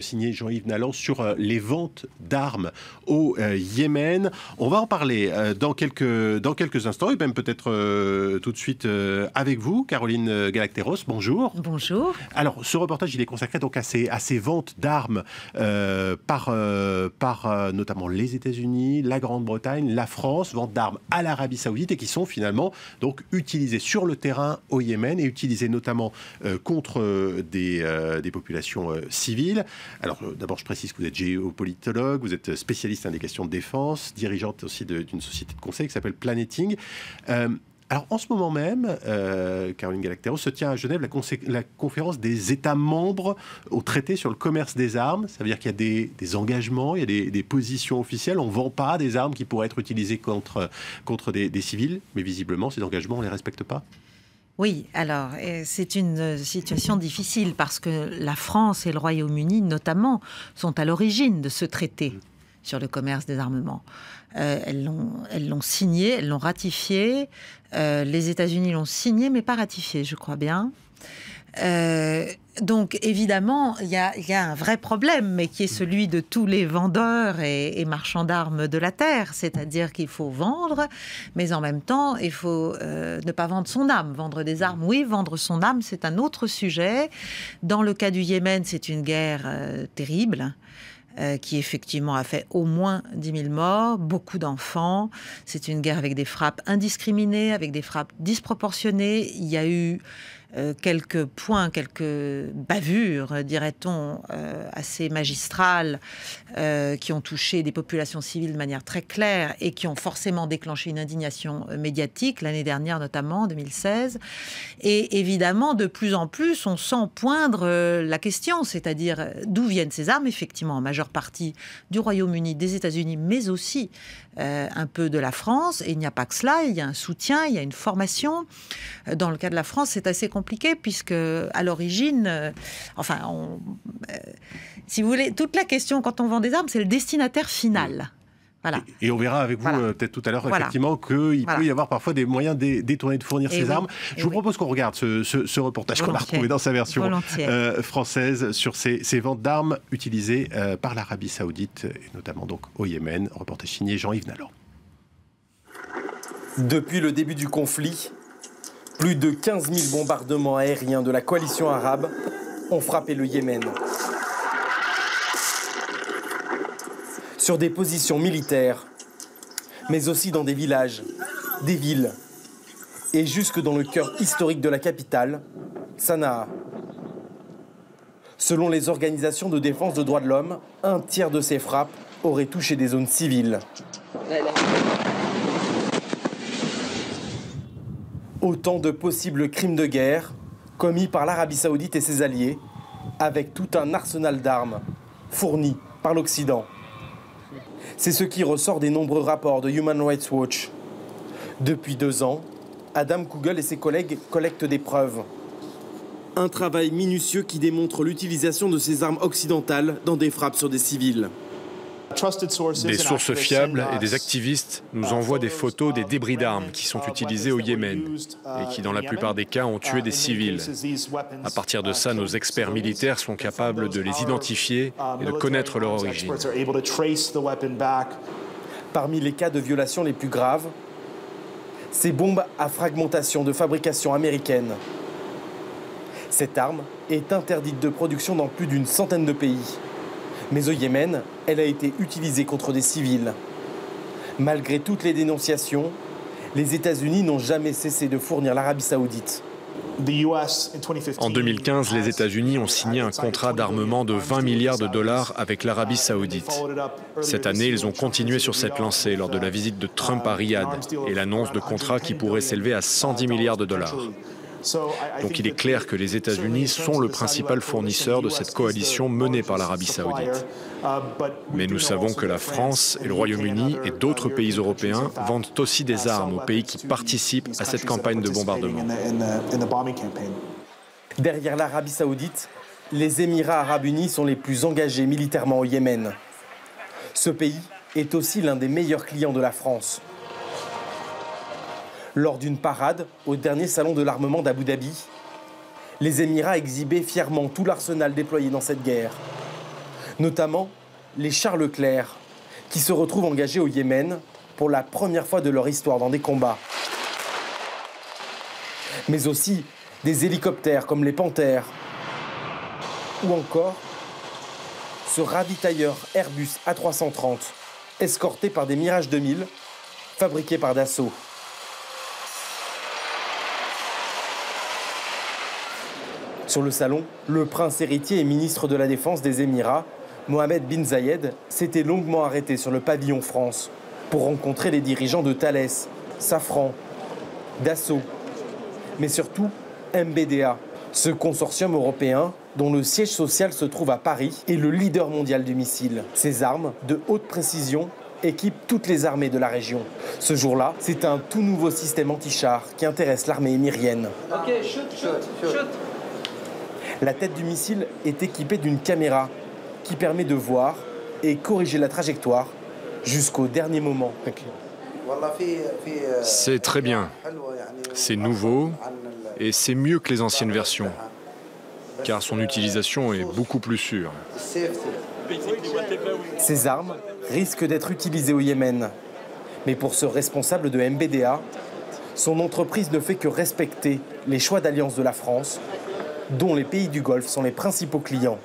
signé Jean-Yves Nallan sur les ventes d'armes au Yémen. On va en parler dans quelques instants et même peut-être tout de suite avec vous, Caroline Galacteros. Bonjour. Bonjour. Alors, ce reportage, il est consacré donc à ces ventes d'armes par notamment les États-Unis, la Grande-Bretagne, la France, ventes d'armes à l'Arabie Saoudite et qui sont finalement donc utilisées sur le terrain au Yémen et utilisées notamment contre des populations civiles. Alors, d'abord, je précise que vous êtes géopolitologue, vous êtes spécialiste des questions de défense, dirigeante aussi d'une société de conseil qui s'appelle Planeting. Alors, en ce moment même, Caroline Galacteros, se tient à Genève la conférence des États membres au traité sur le commerce des armes. Ça veut dire qu'il y a des engagements, il y a des positions officielles. On ne vend pas des armes qui pourraient être utilisées contre des civils, mais visiblement, ces engagements, on ne les respecte pas. Oui, alors c'est une situation difficile parce que la France et le Royaume-Uni, notamment, sont à l'origine de ce traité sur le commerce des armements. Elles l'ont signé, elles l'ont ratifié. Les États-Unis l'ont signé, mais pas ratifié, je crois bien. Donc, évidemment, il y a un vrai problème, mais qui est celui de tous les vendeurs et marchands d'armes de la Terre. C'est-à-dire qu'il faut vendre, mais en même temps, il faut ne pas vendre son âme. Vendre des armes, oui, vendre son âme, c'est un autre sujet. Dans le cas du Yémen, c'est une guerre terrible. Qui effectivement a fait au moins 10 000 morts, beaucoup d'enfants. C'est une guerre avec des frappes indiscriminées, avec des frappes disproportionnées. Il y a eu quelques bavures, dirait-on, assez magistrales, qui ont touché des populations civiles de manière très claire et qui ont forcément déclenché une indignation médiatique, l'année dernière notamment, en 2016. Et évidemment, de plus en plus, on sent poindre la question, c'est-à-dire d'où viennent ces armes, effectivement, en majeure partie du Royaume-Uni, des États-Unis, mais aussi un peu de la France. Et il n'y a pas que cela, il y a un soutien, il y a une formation. Dans le cas de la France, c'est assez compliqué puisque, à l'origine, si vous voulez, toute la question quand on vend des armes, c'est le destinataire final. Voilà. Et on verra avec vous peut-être tout à l'heure effectivement qu'il peut y avoir parfois des moyens détournés de fournir ces armes. Je vous propose qu'on regarde ce reportage qu'on a retrouvé dans sa version française sur ces ventes d'armes utilisées par l'Arabie Saoudite et notamment donc au Yémen. Reportage signé Jean-Yves Nallan. Depuis le début du conflit, plus de 15 000 bombardements aériens de la coalition arabe ont frappé le Yémen. Sur des positions militaires, mais aussi dans des villages, des villes, et jusque dans le cœur historique de la capitale, Sanaa. Selon les organisations de défense des droits de l'homme, un tiers de ces frappes auraient touché des zones civiles. Autant de possibles crimes de guerre commis par l'Arabie Saoudite et ses alliés, avec tout un arsenal d'armes fourni par l'Occident. C'est ce qui ressort des nombreux rapports de Human Rights Watch. Depuis 2 ans, Adam Kugel et ses collègues collectent des preuves. Un travail minutieux qui démontre l'utilisation de ces armes occidentales dans des frappes sur des civils. Des sources fiables et des activistes nous envoient des photos des débris d'armes qui sont utilisés au Yémen et qui, dans la plupart des cas, ont tué des civils. À partir de ça, nos experts militaires sont capables de les identifier et de connaître leur origine. Parmi les cas de violation les plus graves, ces bombes à fragmentation de fabrication américaine. Cette arme est interdite de production dans plus d'une centaine de pays. Mais au Yémen, elle a été utilisée contre des civils. Malgré toutes les dénonciations, les États-Unis n'ont jamais cessé de fournir l'Arabie Saoudite. En 2015, les États-Unis ont signé un contrat d'armement de 20 milliards de dollars avec l'Arabie Saoudite. Cette année, ils ont continué sur cette lancée lors de la visite de Trump à Riyad et l'annonce de contrats qui pourraient s'élever à 110 milliards de dollars. Donc il est clair que les États-Unis sont le principal fournisseur de cette coalition menée par l'Arabie Saoudite. Mais nous savons que la France et le Royaume-Uni et d'autres pays européens vendent aussi des armes aux pays qui participent à cette campagne de bombardement. Derrière l'Arabie Saoudite, les Émirats arabes unis sont les plus engagés militairement au Yémen. Ce pays est aussi l'un des meilleurs clients de la France. Lors d'une parade au dernier salon de l'armement d'Abu Dhabi, les Émirats exhibaient fièrement tout l'arsenal déployé dans cette guerre. Notamment les chars Leclerc, qui se retrouvent engagés au Yémen pour la première fois de leur histoire dans des combats. Mais aussi des hélicoptères comme les Panthères, ou encore ce ravitailleur Airbus A330, escorté par des Mirage 2000, fabriqués par Dassault. Sur le salon, le prince héritier et ministre de la Défense des Émirats, Mohammed bin Zayed, s'était longuement arrêté sur le pavillon France pour rencontrer les dirigeants de Thales, Safran, Dassault, mais surtout MBDA, ce consortium européen dont le siège social se trouve à Paris est le leader mondial du missile. Ces armes de haute précision équipent toutes les armées de la région. Ce jour-là, c'est un tout nouveau système anti-char qui intéresse l'armée émirienne. Ok, shoot. La tête du missile est équipée d'une caméra qui permet de voir et corriger la trajectoire jusqu'au dernier moment. C'est très bien. C'est nouveau et c'est mieux que les anciennes versions, car son utilisation est beaucoup plus sûre. Ces armes risquent d'être utilisées au Yémen. Mais pour ce responsable de MBDA, son entreprise ne fait que respecter les choix d'alliance de la France, dont les pays du Golfe sont les principaux clients.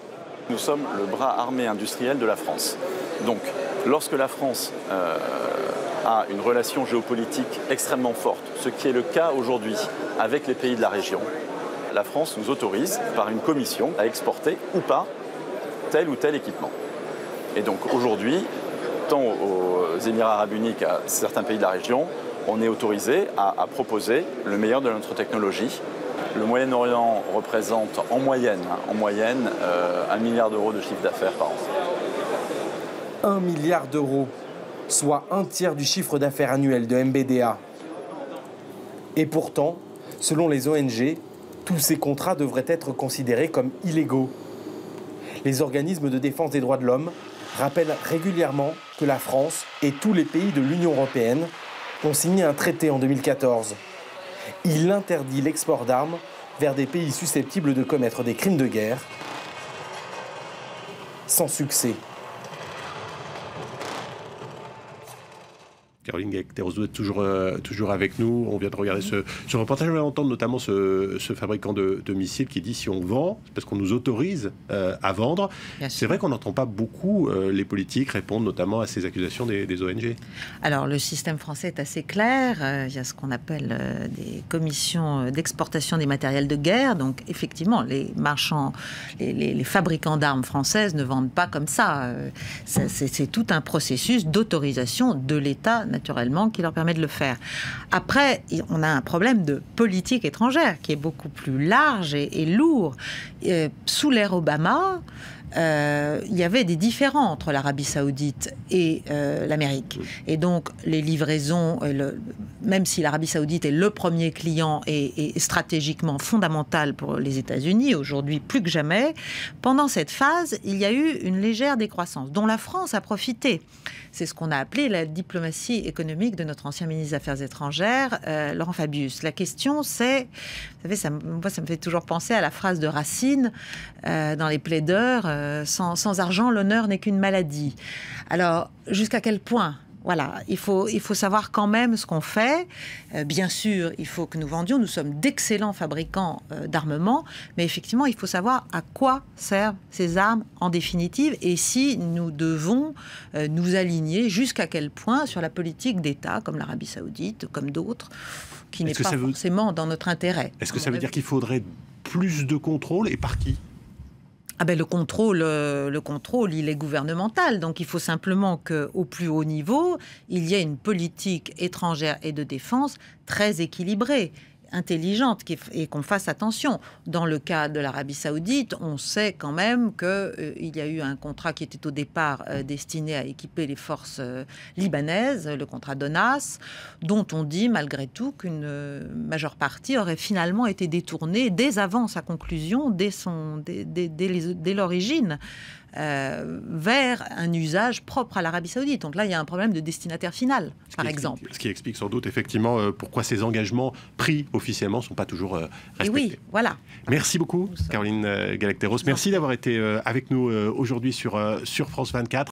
Nous sommes le bras armé industriel de la France. Donc, lorsque la France a une relation géopolitique extrêmement forte, ce qui est le cas aujourd'hui avec les pays de la région, la France nous autorise par une commission à exporter ou pas tel ou tel équipement. Et donc aujourd'hui, tant aux Émirats arabes unis qu'à certains pays de la région, on est autorisé à proposer le meilleur de notre technologie. Le Moyen-Orient représente en moyenne 1 milliard d'euros de chiffre d'affaires par an. 1 milliard d'euros, soit un tiers du chiffre d'affaires annuel de MBDA. Et pourtant, selon les ONG, tous ces contrats devraient être considérés comme illégaux. Les organismes de défense des droits de l'homme rappellent régulièrement que la France et tous les pays de l'Union européenne ont signé un traité en 2014. Il interdit l'export d'armes vers des pays susceptibles de commettre des crimes de guerre, sans succès. Caroline Galacteros, vous êtes toujours avec nous. On vient de regarder ce reportage. On va entendre notamment ce fabricant de missiles qui dit si on vend, c'est parce qu'on nous autorise à vendre. C'est vrai qu'on n'entend pas beaucoup les politiques répondre notamment à ces accusations des ONG. Alors le système français est assez clair. Il y a ce qu'on appelle des commissions d'exportation des matériels de guerre. Donc effectivement, les marchands, les fabricants d'armes françaises ne vendent pas comme ça. C'est tout un processus d'autorisation de l'État naturellement, qui leur permet de le faire. Après, on a un problème de politique étrangère qui est beaucoup plus large et lourd. Sous l'ère Obama, il y avait des différends entre l'Arabie Saoudite et l'Amérique. Et donc, les livraisons, même si l'Arabie Saoudite est le premier client et stratégiquement fondamental pour les États-Unis, aujourd'hui plus que jamais, pendant cette phase, il y a eu une légère décroissance, dont la France a profité. C'est ce qu'on a appelé la diplomatie économique de notre ancien ministre des Affaires étrangères, Laurent Fabius. La question, c'est... Vous savez, ça me fait toujours penser à la phrase de Racine dans Les Plaideurs, sans argent, l'honneur n'est qu'une maladie. Alors, jusqu'à quel point ? Voilà, il faut savoir quand même ce qu'on fait. Bien sûr, il faut que nous vendions. Nous sommes d'excellents fabricants d'armement, mais effectivement, il faut savoir à quoi servent ces armes en définitive et si nous devons nous aligner jusqu'à quel point sur la politique d'État, comme l'Arabie Saoudite, comme d'autres, qui n'est pas forcément dans notre intérêt. Est-ce que ça veut dire qu'il faudrait plus de contrôle et par qui ? Le contrôle, il est gouvernemental. Donc, il faut simplement qu'au plus haut niveau, il y ait une politique étrangère et de défense très équilibrée, intelligente, et qu'on fasse attention. Dans le cas de l'Arabie Saoudite, on sait quand même qu'il y a eu un contrat qui était au départ destiné à équiper les forces libanaises, le contrat DONAS, dont on dit malgré tout qu'une majeure partie aurait finalement été détournée dès avant sa conclusion, dès l'origine. vers un usage propre à l'Arabie Saoudite. Donc là, il y a un problème de destinataire final, par exemple. Ce qui explique sans doute effectivement pourquoi ces engagements pris officiellement ne sont pas toujours respectés. Et oui, voilà. Merci beaucoup, Caroline Galacteros. Merci d'avoir été avec nous aujourd'hui sur France 24.